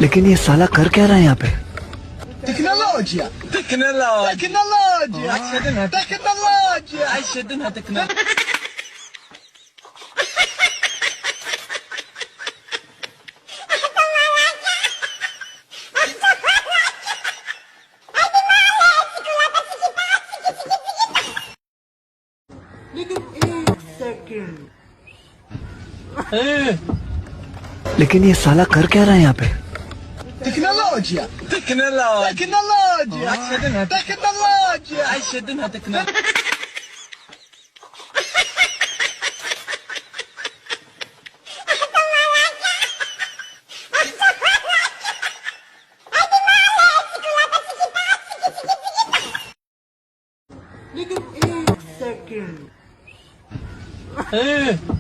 लेकिन ये साला कर क्या रहा है यहाँ पे? تكنولوجيا تكنولوجيا تكنولوجيا عشدنها تكنولوجيا عشدنها تكنولوجيا. लेकिन ये साला कर क्या रहा है यहाँ पे? تكنولوجيا تكنولوجيا تكنولوجيا عشدنها تكنولوجيا عشدنها تكنولوجيا. लेकिन